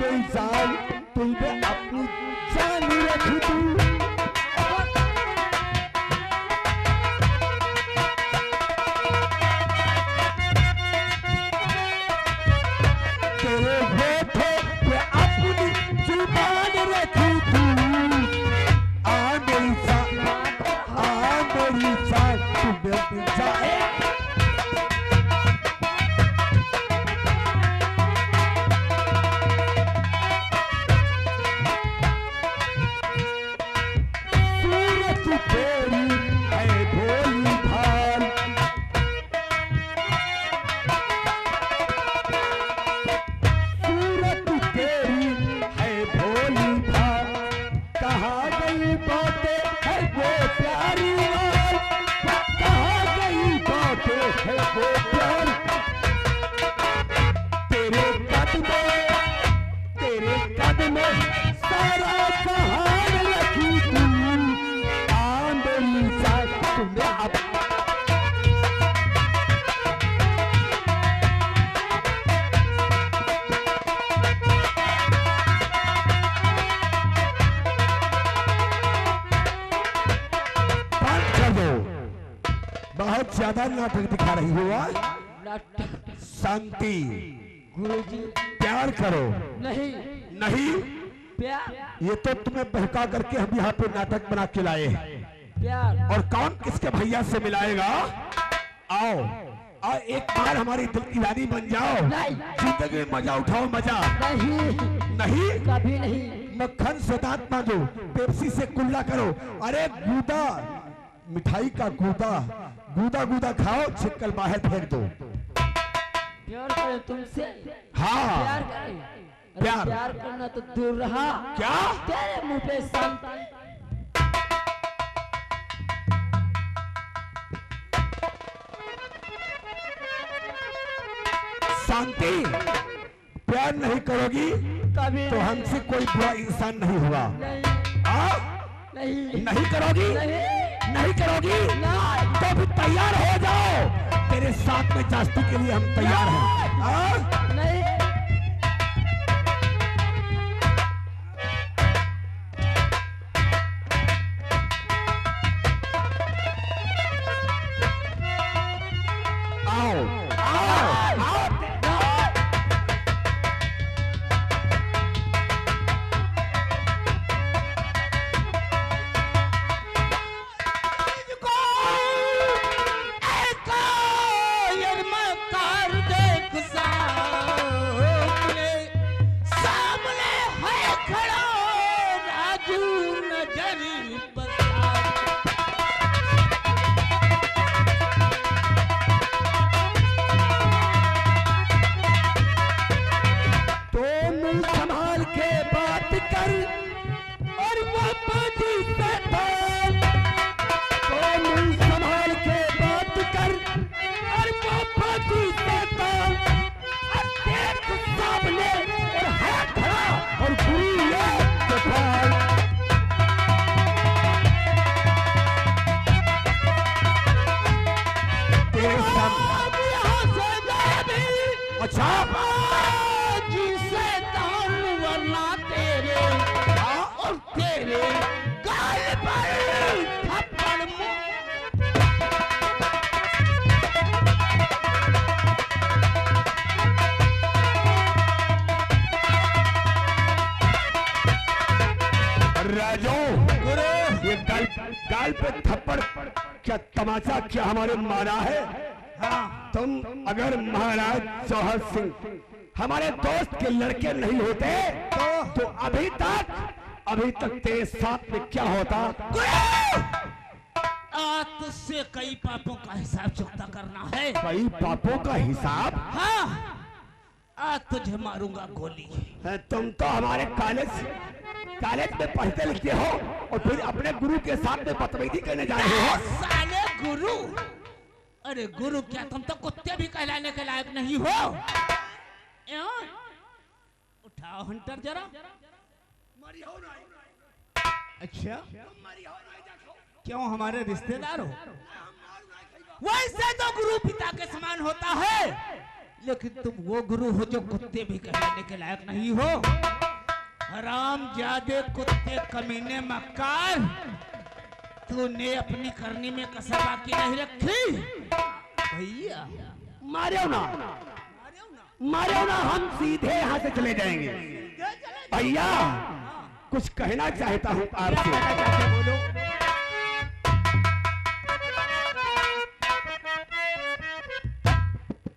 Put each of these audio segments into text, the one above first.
मेरी जान तुम पे अपनी जान रखी तू। तेरे होठों पे अपनी जुबान रखी तू। आ मेरी जान तू मेरी जान। बहुत ज्यादा नाटक दिखा रही हो। शांति गुरुजी। प्यार करो। नहीं नहीं प्यार। ये तो तुम्हें बहका करके हम यहाँ पे नाटक बना के लाए हैं। प्यार। और कौन किसके भैया से मिलाएगा? आओ और एक बार हमारी दिल की रानी बन जाओ। जिंदगी में मजा उठाओ। मजा नहीं नहीं कभी नहीं। मक्खन से दांत मांजो, पेप्सी से कुल्ला करो। अरे गूदा मिठाई का गूदा गूदा गूदा खाओ, छिक्कल बाहर फेंक दो। प्यार करे तुमसे। हाँ प्यार करे। प्यार प्यार करना तो दूर रहा। क्या तेरे मुंह पे शांति। प्यार नहीं करोगी कभी तो हमसे कोई बुरा इंसान नहीं हुआ। नहीं नहीं करोगी? नहीं करोगी तो भी तैयार हो जाओ। तेरे साथ में जास्ती के लिए हम तैयार हैं। नहीं आओ आओ आओ। गाल पे थप्पड़ क्या तमाचा क्या हमारे मारा है? हाँ, तुम अगर महाराज जौहर सिंह हमारे दोस्त के लड़के नहीं होते तो अभी तक तेरे साथ में क्या होता? आज से कई पापों का हिसाब चुकता करना है। कई पापों का हिसाब? हाँ, आज तुझे मारूंगा गोली। तुम तो हमारे कॉलेज में पढ़ते लिखते हो और फिर अपने गुरु के साथ में बदतमीजी करने जा रहे हो। साले गुरु? अरे गुरु क्या, तुम तो कुत्ते भी कहलाने के लायक नहीं हो। उठाओ हंटर जरा। अच्छा, क्यों हमारे रिश्तेदार हो? वैसे तो गुरु पिता के समान होता है, लेकिन तुम वो गुरु हो जो कुत्ते भी कहलाने के लायक नहीं हो। हरामजादे कुत्ते कमीने मक्कार, तूने अपनी करनी में कसर बाकी नहीं रखी। भैया मारो ना, मारो ना, हम सीधे यहाँ से चले जाएंगे। भैया कुछ कहना चाहता हूँ आपसे। बोलो।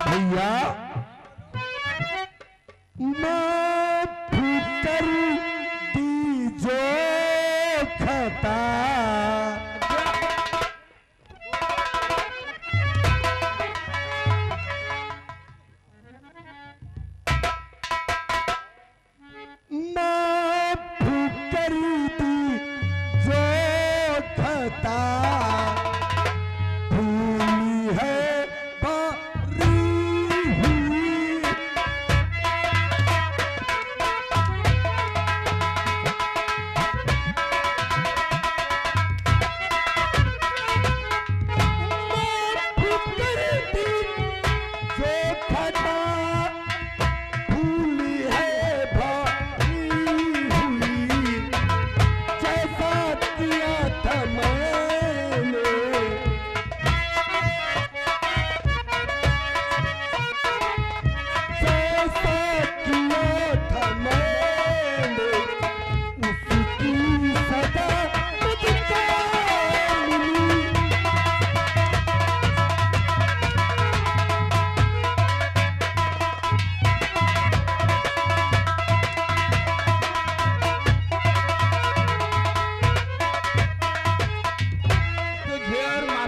भैया माफ कर दीजो खता, माफ कर दीजो खता,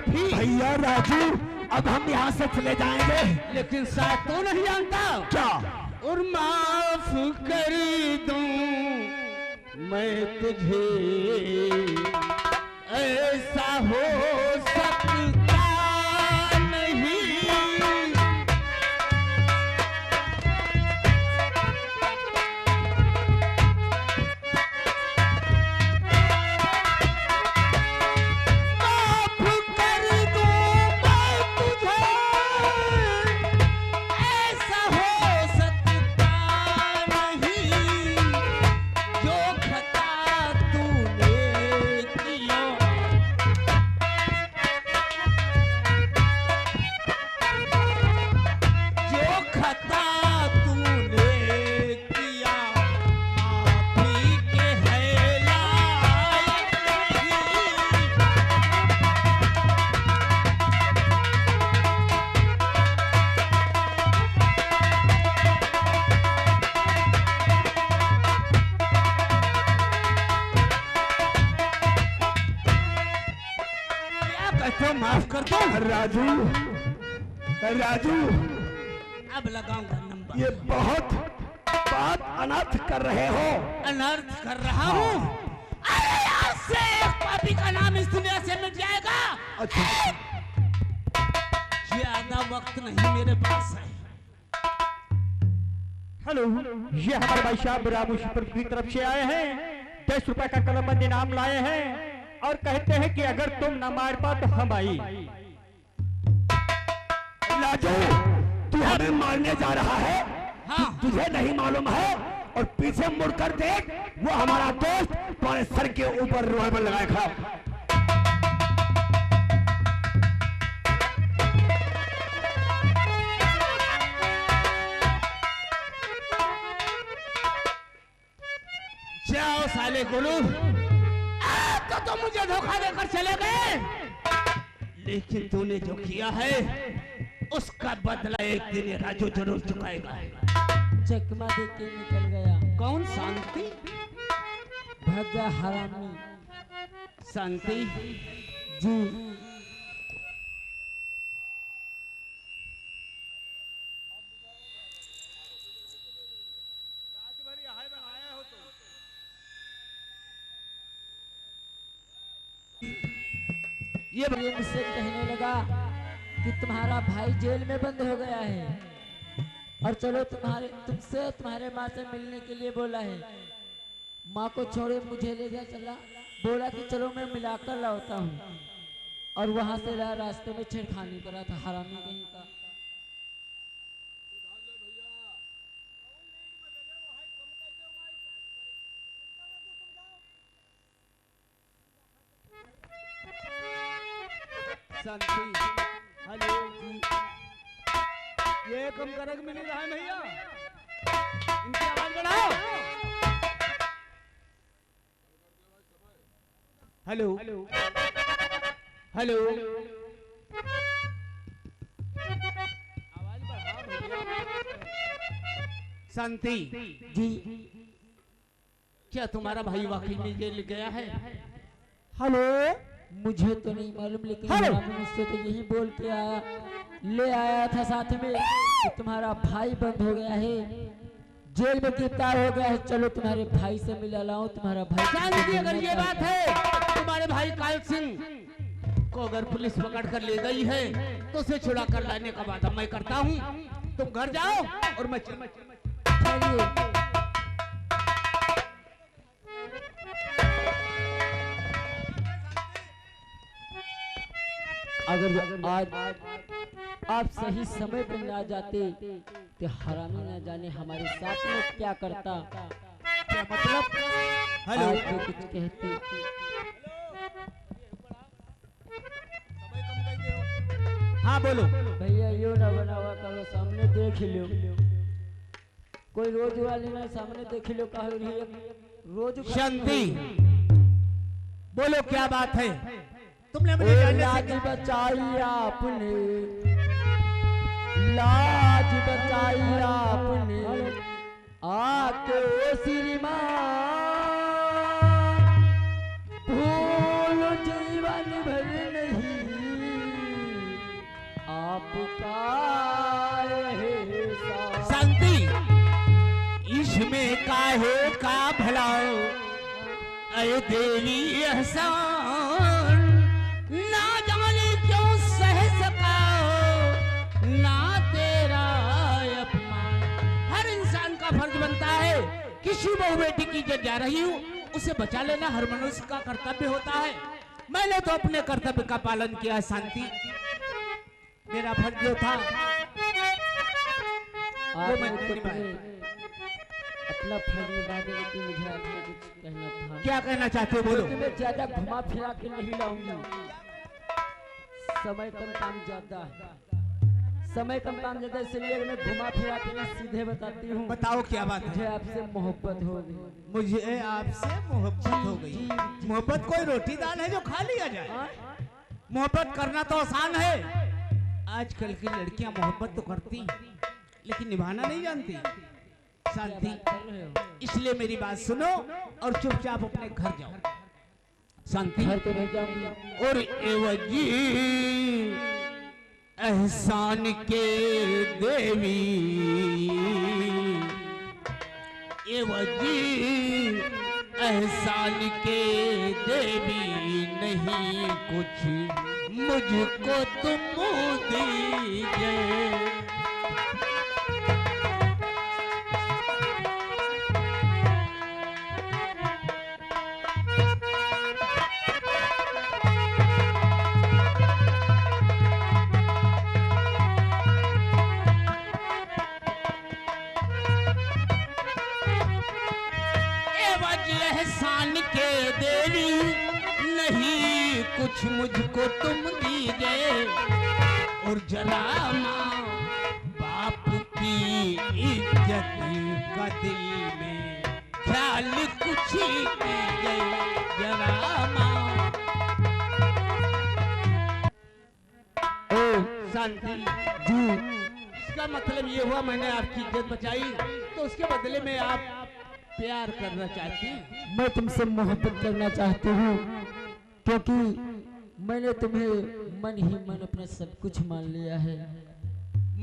भूली है राजू, अब हम यहाँ से चले जाएंगे। लेकिन साथ तो नहीं जानता क्या? और माफ कर दूं मैं तुझे, ऐसा हो सकता नहीं। माफ कर दो राजू, राजू अब लगाऊंगा नंबर। ये बहुत बात अनर्थ कर रहे हो। अनर्थ कर रहा हूँ? अरे आज से एक पापी का नाम इस दुनिया से मिट जाएगा। अच्छा, ज्यादा वक्त नहीं मेरे पास है। हेलो, ये हमारे भाई साहब रामू शिपर की तरफ से आए हैं। 10 रुपए का कलमबंद इनाम लाए हैं और कहते हैं कि अगर तुम ना मार पाओ तो हम आई। राजू, तू हमें मारने जा रहा है? हाँ। तुझे नहीं मालूम है? और पीछे मुड़कर देख, वो हमारा दोस्त तुम्हारे सर के ऊपर रिवॉल्वर लगाए खड़ा। जाओ साले गुरु, तो मुझे धोखा देकर चले गए, लेकिन तूने जो किया है उसका बदला एक दिन ये राजू जरूर चुकाएगा। चकमा दे के निकल गया। कौन? शांति? भगा हरामी। शांति जी। ये मुझसे कहने लगा कि तुम्हारा भाई जेल में बंद हो गया है और चलो तुमसे तुम्हारे माँ से मिलने के लिए बोला है। माँ को छोड़े मुझे ले जा चला, बोला कि चलो मैं मिलाकर लाता हूँ, और वहां से रास्ते में छेड़खानी करा था हरामी कहीं का। शांति। हेलो जी, ये कम करक मिल रहा है भैया, इनकी आवाज बढ़ाओ। हेलो हेलो, आवाज बढ़ाओ भैया। शांति जी क्या तुम्हारा भाई वाकई में जेल गया है? हेलो, मुझे तो नहीं मालूम, लेकिन हेलो। मुझसे तो यही बोल के आया, ले आया था साथ में कि तुम्हारा भाई बंद हो गया है, जेल में गिरफ्तार हो गया है, चलो तुम्हारे भाई से मिला लाऊं। तुम्हारा भाई शांति, अगर ये बात है तुम्हारे भाई काल सिंह को अगर पुलिस पकड़ कर ले गई है तो उसे छुड़ा कर लाने का वादा मैं करता हूँ। तुम घर जाओ और मैं चलिए। अगर आज आप सही समय पर ना जाते तो हरामी ना जाने हमारे साथ में क्या करता। क्या मतलब? हेलो, आज वो कुछ कहते। हाँ बोलो। भैया यो ना बनावा करो, सामने देख लो, कोई रोज वाली ना सामने देख लो, कहो रोज शांति, बोलो क्या बात है? तुमने मुझे जानने लाज से बचाई आपने, लाज बचाई आपने, आके ओ श्रीमान, भूल जीवन भर नहीं आपका एहसास। शांति, इसमें काहे का भला अय देवी एहसान, ना जाने क्यों सह सका ना तेरा अपमान। हर इंसान का फर्ज बनता है किसी बहू बेटी की इज्जत जा रही हूँ उसे बचा लेना हर मनुष्य का कर्तव्य होता है। मैंने तो अपने कर्तव्य का पालन किया। शांति, मेरा फर्ज जो था वो मैं आपने तो निभाया। अपना फर्ज निभा देने की मुझे आपसे कुछ कहना था। क्या कहना चाहते हो बोलो। तुम्हें ज्यादा घुमा फिरा के नहीं लाऊंगी, समय कम काम ज्यादा है, समय कम काम ज्यादा, इसलिए मैं घुमा फिरा के नहीं सीधे बताती हूँ। बताओ क्या बात मुझे है। आपसे मोहब्बत हो गई। मुझे आपसे मोहब्बत हो गई। मोहब्बत कोई रोटी दाल है जो खा लिया जाए? हाँ? मोहब्बत करना तो आसान है। आजकल की लड़कियां मोहब्बत तो करती लेकिन निभाना नहीं जानती। शांति, कर रहे हो? इसलिए मेरी बात सुनो और चुपचाप अपने घर जाओ। शांति, घर तो नहीं जाऊंगी। और एवजी एहसान के देवी, एवजी एहसान के देवी, नहीं कुछ मुझको तुम दीजिए। एहसान के देवी, नहीं कुछ मुझको तुम दीजिए। और जरा माँ बाप की इज्जत का दिल में ख्याल कुछ कीजिए। जरा माँ। शांति जी, इसका मतलब ये हुआ मैंने आपकी इज्जत बचाई तो उसके बदले में आप प्यार करना चाहती? मैं तुमसे मोहब्बत करना चाहती हूँ, क्योंकि मैंने तुम्हें मन ही मन अपना सब कुछ मान लिया है।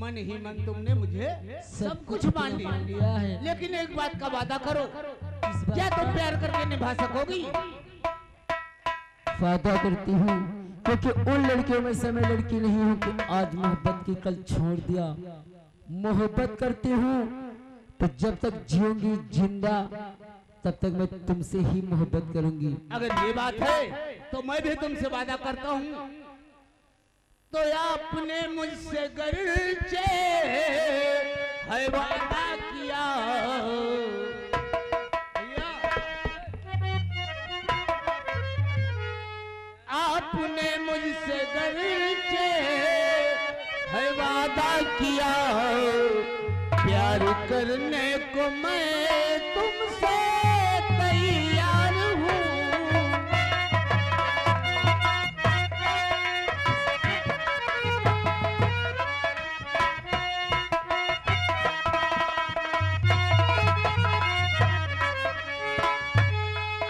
मन ही मन तुमने मुझे सब कुछ मान लिया है। लेकिन एक बात का वादा करो, इस बात क्या तुम का प्यार करके निभा सकोगी? वादा करती हूँ, क्योंकि उन लड़कियों में से मैं लड़की नहीं हूँ कि आज मोहब्बत की कल छोड़ दिया। मोहब्बत करती हूँ तो जब तक जीऊंगी जिंदा तब तक मैं तुमसे ही मोहब्बत करूंगी। अगर ये बात है तो मैं भी तुमसे वादा करता हूँ। तो आपने मुझसे गरचे है वादा किया, आपने मुझसे गरचे से है वादा किया, प्यार करने को मैं तुमसे तैयार हूँ।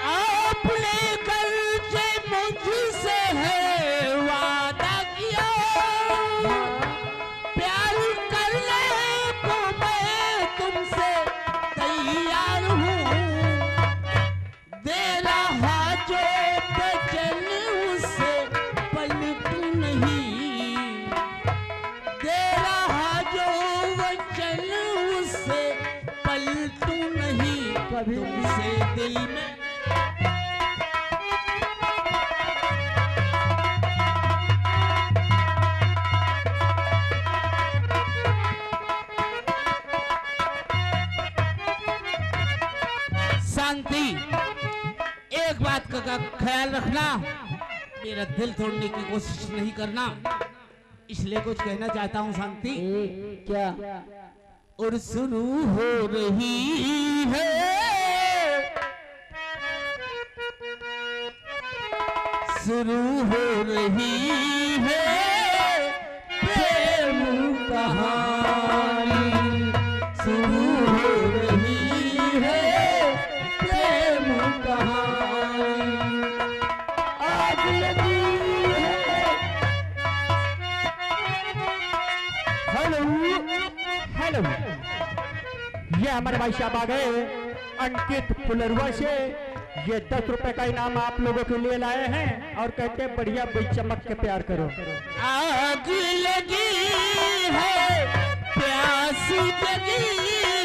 आपने कल से मुझसे है वादा किया, प्यार करने को मैं तुमसे तैयार हूँ। दे रहा जो वचन उसे पलटू नहीं, दे रहा जो वचन उसे पलटू नहीं। तुमसे दिल में शांति, एक बात का ख्याल रखना, मेरा दिल तोड़ने की कोशिश नहीं करना, इसलिए कुछ कहना चाहता हूँ शांति। क्या? और शुरू हो रही है शुरू हो रही है प्रेम कहानी, शुरू हो रही है प्रेम कहानी। आग लगी है। हेलो हेलो, ये हमारे भाई साहब आ गए अंकित फुलरुआ से। ये 10 रुपए का इनाम आप लोगों के लिए लाए हैं और कहते हैं बढ़िया बीच चमक के प्यार करो। आग लगी है, प्यास लगी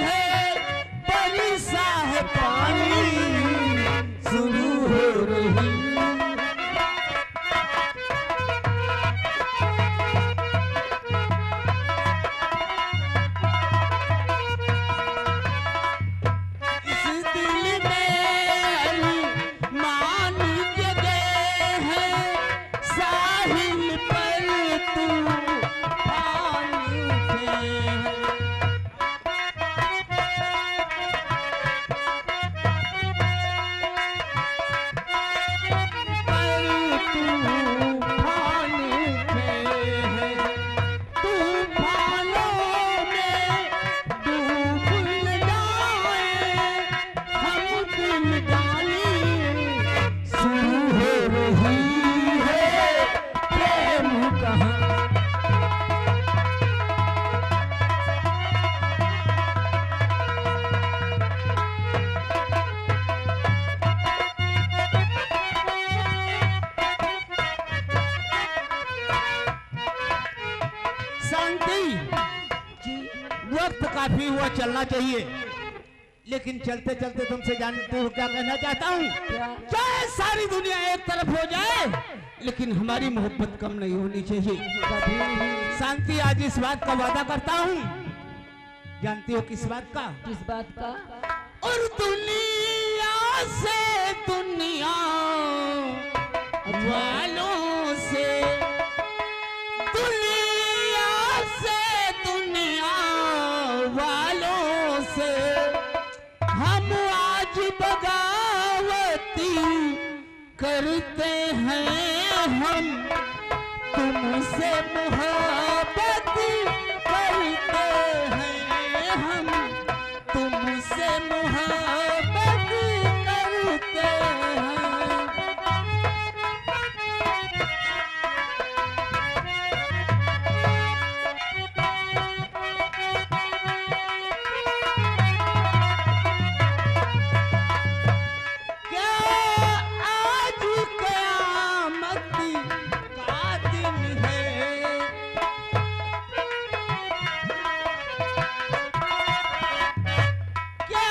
है, बरसा है पानी, शुरू हो रही। इस दिल में मान जगे है, साहिल पर तू पानी उठे है। वक्त काफी हुआ, चलना चाहिए, लेकिन चलते चलते तुमसे जानते हो क्या कहना चाहता हूँ। चाहे सारी दुनिया एक तरफ हो जाए, लेकिन हमारी मोहब्बत कम नहीं होनी चाहिए। शांति, आज इस बात का वादा करता हूँ। जानती हो किस बात का? किस बात का? और दुनिया से दुनिया वालों से, दुनिया से दुनिया वालों से हम आज बगावती करते हैं। हम तुमसे मोहब्बत करते हैं, हम तुमसे मोहब्बत करते हैं। क्या आज कयामत का दिन है? क्या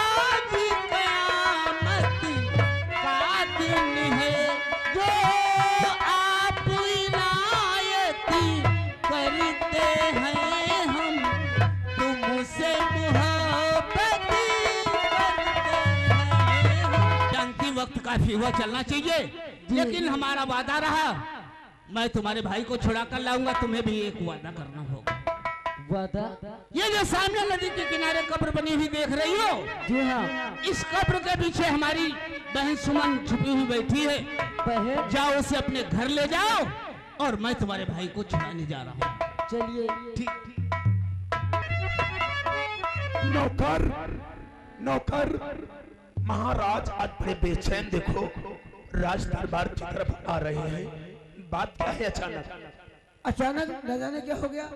आज कयामत का दिन है जो आप इनायती करते हैं? हम तुमसे मोहब्बत करते हैं। जानती, वक्त काफी हुआ, चलना चाहिए, लेकिन हमारा वादा रहा मैं तुम्हारे भाई को छुड़ा कर लाऊंगा। तुम्हें भी एक वादा करना होगा। वादा? ये जो सामने नदी के किनारे कब्र बनी हुई देख रही हो, जी हाँ। इस कब्र के पीछे हमारी बहन सुमन छुपी हुई बैठी है। बहन? जाओ उसे अपने घर ले जाओ और मैं तुम्हारे भाई को छुड़ाने जा रहा हूँ। चलिए। ठीक। नौकर, नौकर, महाराज आज बड़े बेचैन देखो राज दरबार की तरफ आ रहे हैं। बात क्या है? अचानक अचानक न जाने क्या हो गया।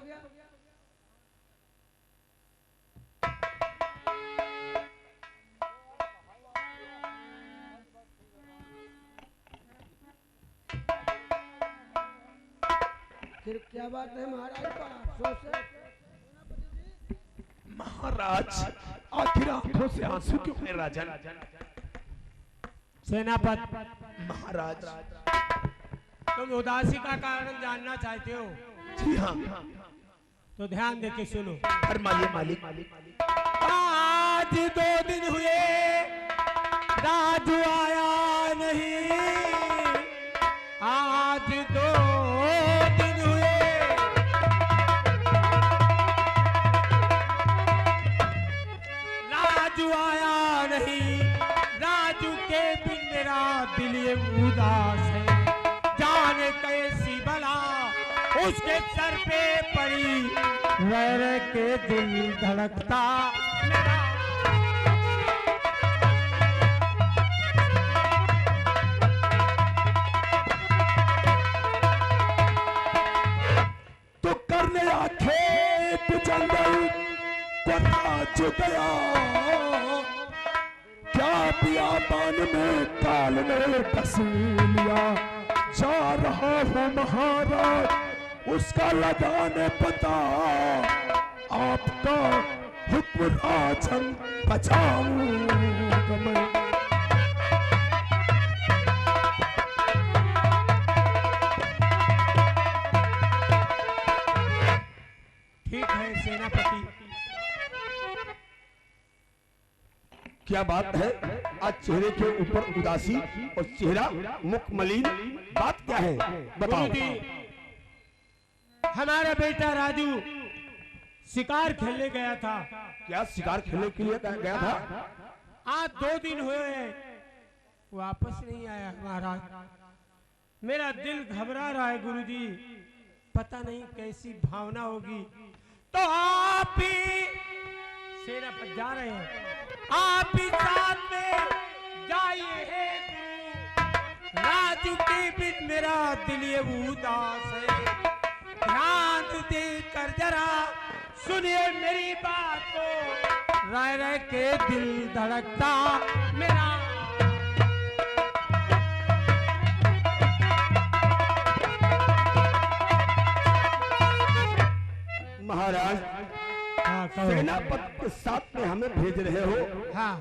फिर क्या बात है महाराज का अफसोस है? महाराज आखिर आंखों से आंसू क्यों है राजन? सेनापति महाराज तुम उदासी का कारण जानना चाहते हो? जी हाँ। तो ध्यान देके सुनो। फरमाइए मालिक। आज 2 दिन हुए राजू आया नहीं। आज 2 दिन हुए राजू आया नहीं। राजू के बिन मेरा दिल ये उदास है। जाने कैसी बला उसके सर पे पड़ी। वैर के दिल धड़कता मेरा। तो करने आखे जंगल को नाच गया। क्या बियाबान में काल ने कस लिया। जा रहा हूँ महाराज उसका लगाने पता। आपका हुक्म राजन बचाऊंगा मैं। ठीक है सेनापति। क्या बात है? आज चेहरे के ऊपर उदासी और चेहरा मुख मलिन। बात क्या है? बताओ। गुरुजी, हमारा बेटा राजू शिकार खेलने गया था। क्या शिकार खेलने के लिए गया था? आज 2 दिन हुए हैं वापस नहीं आया महाराज। मेरा दिल घबरा रहा है गुरुजी। पता नहीं कैसी भावना होगी। तो आप ही सेना पर जा रहे हैं। आप ही साथ में जाइए हे गुरु। राजू के बिन मेरा दिल ये उदास है। ध्यान दे कर जरा सुनिए मेरी बात को। रह रह के दिल धड़कता मेरा। महाराज सेनापति के साथ में हमें भेज रहे हो। हाँ।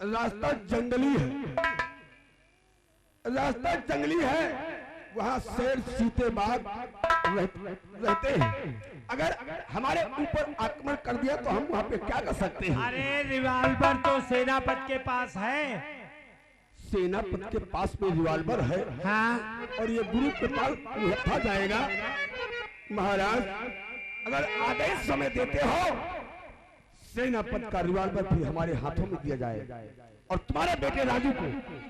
रास्ता जंगली है। रास्ता जंगली है। वहाँ शेर चीते बाघ रहते हैं। अगर हमारे ऊपर आक्रमण कर दिया तो हम वहाँ पे क्या कर सकते हैं? अरे रिवाल्वर तो सेनापति के पास है। सेनापति के पास में रिवाल्वर है। हाँ। और ये गुरु के पास रखा जाएगा। महाराज अगर आदेश समय देते हो सेनापति का रिवाल्वर भी हमारे हाथों में दिया जाए और तुम्हारे बेटे राजू को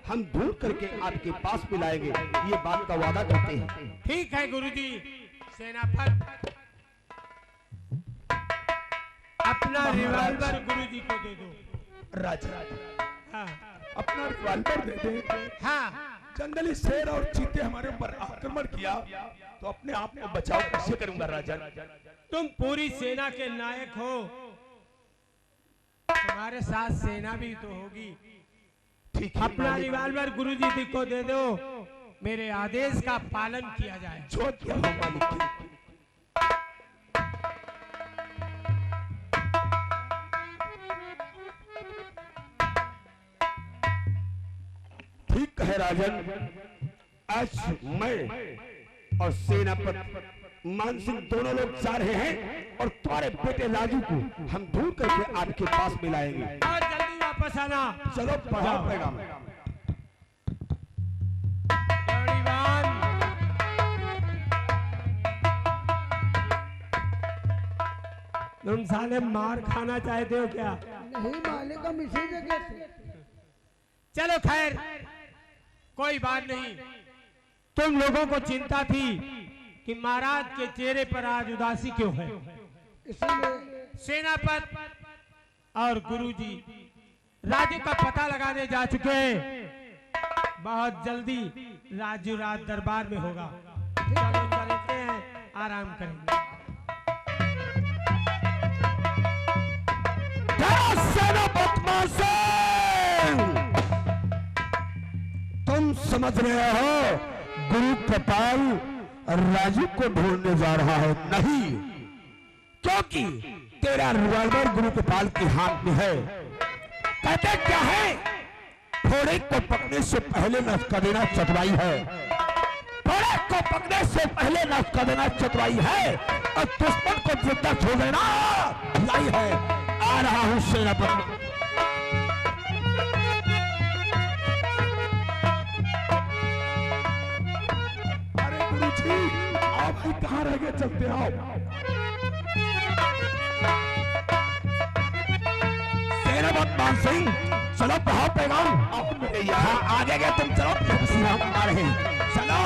हम ढूंढ करके आपके पास मिलाएंगे। ये बात का वादा करते हैं। ठीक है गुरुजी। सेनापति अपना रिवाल्वर गुरुजी को दे दो। राजा हाँ। अपना रिवाल्वर दे दे। हाँ। जंगली शेर और चीते हमारे ऊपर आक्रमण किया तो अपने आप को बचाव कैसे करूंगा राजा? तुम पूरी सेना के नायक हो। तुम्हारे साथ सेना भी तो होगी। ठीक है। अपना रिवाल्वर गुरुजी को दे दो। मेरे आदेश का पालन किया जाए। जो किया हो मालिक। ठीक है राजन। आज मैं और सेनापति मान सिंह दोनों लोग जा रहे हैं और तुम्हारे बेटे राजू को हम ढूंढ करके आपके पास मिलाएंगे। और जल्दी वापस आना। चलो पढ़ाओ पैगाम। तुम साले मार खाना चाहते हो क्या? नहीं मालिक, हम इसी जगह से। चलो खैर, कोई बात नहीं। तुम लोगों को चिंता थी कि महाराज के चेहरे पर आज उदासी क्यों है, इसीलिए सेनापति और गुरुजी राजू का पता लगाने जा चुके हैं। बहुत जल्दी राजू राज दरबार में होगा। चलो चलते हैं, आराम करेंगे। तुम समझ रहे हो गुरु कृपाल राजू को ढूंढने जा रहा है? नहीं, क्योंकि तेरा रिवॉल्वर गुरु कृपाल की हाथ में है। कहते क्या है, घोड़े को पकड़ने से पहले नष्ट कर देना चतुराई है। घोड़े को पकड़ने से पहले नष्ट कर देना चतुराई है, और दुश्मन को जिंदा छोड़ देना लाई है। आ रहा हूं सेनापति। अरे गुरुजी, आप भी कहाँ रह गए? चलते आओ। सेनापति मान सिंह, चलो बढ़ाओ पैगाम। यहाँ आगे गए तुम, चलो आ रहे हैं, चलो।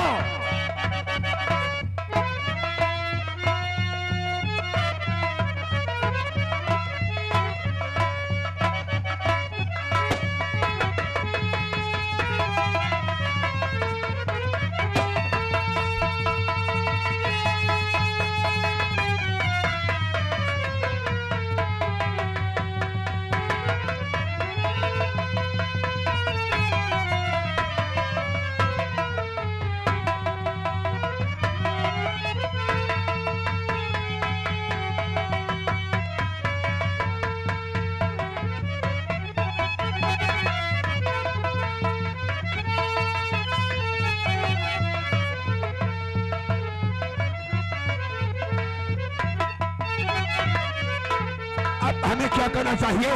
हमें क्या करना चाहिए?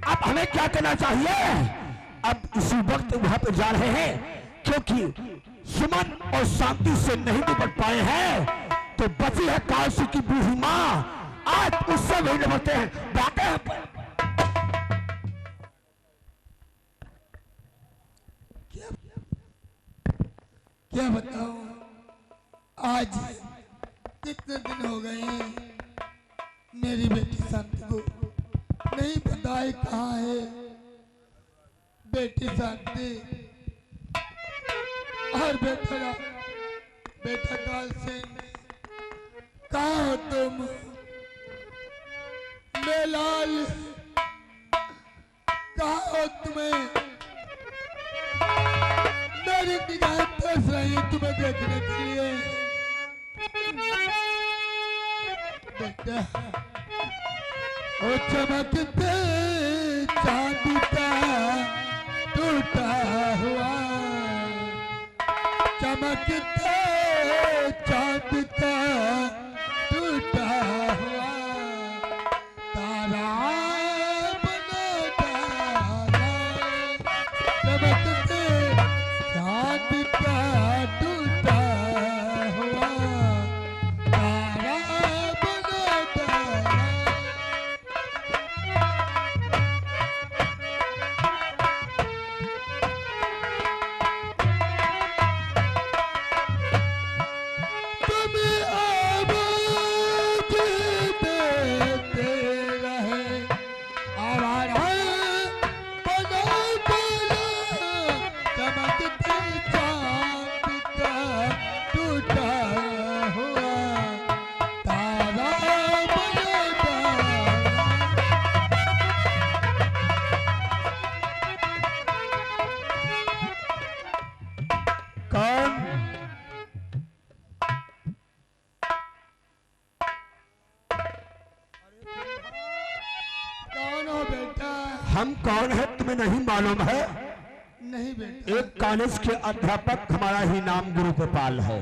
अब हमें क्या करना चाहिए? अब इसी वक्त वहां पर जा रहे हैं, क्योंकि सुमन और शांति से नहीं निपट पाए हैं, तो बची है काशी की बूढ़ी माँ। आज उससे भी निपटते हैं। बातें हैं क्या बताऊं, आज कितने दिन हो गए हैं मेरी बेटी शांति को नहीं पता है कहाँ है। बेटी शांति और बेटा काल सिंह, कहाँ हो तुम? मेलाल, कहाँ हो तुम्हें? मेरी निगाह तरस रही है तुम्हें देखने के लिए। बेटा, ओ चमकते चांद का टूटा हुआ, चमकते चांद का टूटा हुआ तारा बना डाला, चमकते चांद का टूटा हुआ तारा बना डाला। हम कौन है तुम्हें नहीं मालूम है? नहीं बेटा। एक कॉलेज के अध्यापक, हमारा ही नाम गुरु गोपाल है।